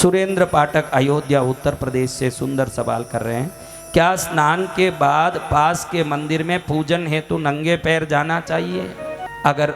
सुरेंद्र पाठक अयोध्या उत्तर प्रदेश से सुंदर सवाल कर रहे हैं, क्या स्नान के बाद पास के मंदिर में पूजन हेतु नंगे पैर जाना चाहिए? अगर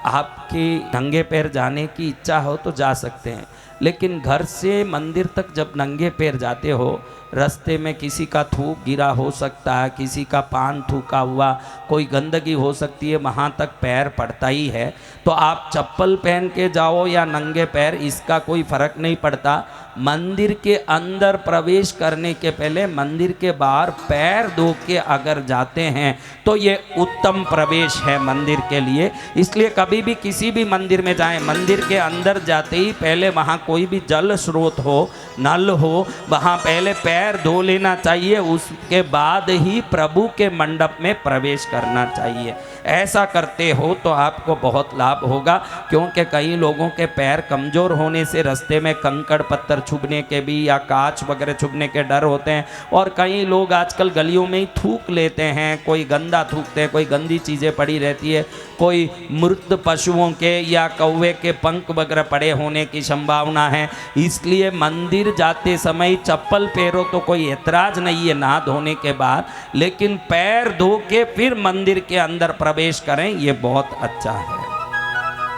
आपकी नंगे पैर जाने की इच्छा हो तो जा सकते हैं, लेकिन घर से मंदिर तक जब नंगे पैर जाते हो, रास्ते में किसी का थूक गिरा हो सकता है, किसी का पान थूका हुआ, कोई गंदगी हो सकती है, वहाँ तक पैर पड़ता ही है। तो आप चप्पल पहन के जाओ या नंगे पैर, इसका कोई फर्क नहीं पड़ता। मंदिर के अंदर प्रवेश करने के पहले मंदिर के बाहर पैर धो के अगर जाते हैं तो ये उत्तम प्रवेश है मंदिर के लिए। इसलिए कभी भी किसी भी मंदिर में जाएं, मंदिर के अंदर जाते ही पहले वहाँ कोई भी जल स्रोत हो, नल हो, वहाँ पहले पैर धो लेना चाहिए, उसके बाद ही प्रभु के मंडप में प्रवेश करना चाहिए। ऐसा करते हो तो आपको बहुत लाभ होगा, क्योंकि कई लोगों के पैर कमज़ोर होने से रास्ते में कंकड़ पत्थर छुभने के भी या कांच वगैरह छुभने के डर होते हैं, और कई लोग आजकल गलियों में ही थूक लेते हैं, कोई गंदा थूकते हैं, कोई गंदी चीज़ें पड़ी रहती है, कोई मृत पशुओं के या कौवे के पंख वगैरह पड़े होने की संभावना है। इसलिए मंदिर जाते समय चप्पल पैरों तो कोई ऐतराज नहीं है नहा धोने के बाद, लेकिन पैर धो के फिर मंदिर के अंदर प्रवेश करें, ये बहुत अच्छा है।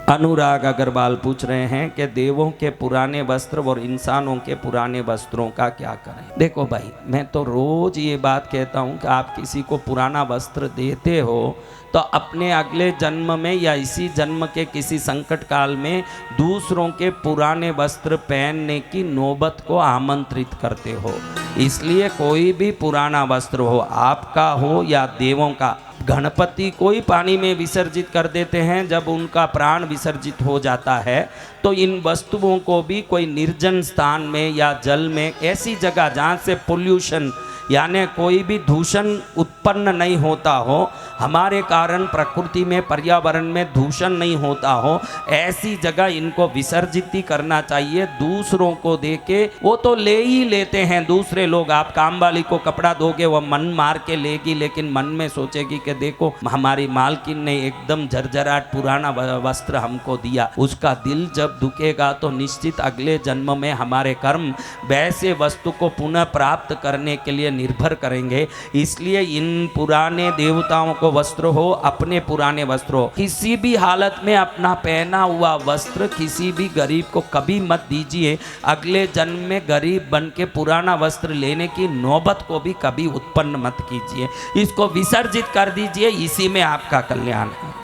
अनुराग अग्रवाल पूछ रहे हैं कि देवों के पुराने वस्त्र और इंसानों के पुराने वस्त्रों का क्या करें? देखो भाई, मैं तो रोज ये बात कहता हूँ कि आप किसी को पुराना वस्त्र देते हो तो अपने अगले जन्म में या इसी जन्म के किसी संकट काल में दूसरों के पुराने वस्त्र पहनने की नौबत को आमंत्रित करते हो। इसलिए कोई भी पुराना वस्त्र हो, आपका हो या देवों का, गणपति को ही पानी में विसर्जित कर देते हैं जब उनका प्राण विसर्जित हो जाता है। तो इन वस्तुओं को भी कोई निर्जन स्थान में या जल में, ऐसी जगह जहाँ से पोल्यूशन यानी कोई भी दूषण उत्पन्न नहीं होता हो, हमारे कारण प्रकृति में, पर्यावरण में दूषण नहीं होता हो, ऐसी जगह इनको विसर्जित ही करना चाहिए। दूसरों को देके वो तो ले ही लेते हैं दूसरे लोग। आप काम वाली को कपड़ा दोगे, वह मन मार के लेगी, लेकिन मन में सोचेगी कि देखो हमारी मालकिन ने एकदम झरझराट पुराना वस्त्र हमको दिया। उसका दिल जब दुखेगा तो निश्चित अगले जन्म में हमारे कर्म वैसे वस्तु को पुनः प्राप्त करने के लिए निर्भर करेंगे। इसलिए इन पुराने देवताओं को वस्त्र हो, अपने पुराने वस्त्र हो, किसी भी हालत में अपना पहना हुआ वस्त्र किसी भी गरीब को कभी मत दीजिए। अगले जन्म में गरीब बन के पुराना वस्त्र लेने की नौबत को भी कभी उत्पन्न मत कीजिए। इसको विसर्जित कर दीजिए, इसी में आपका कल्याण है।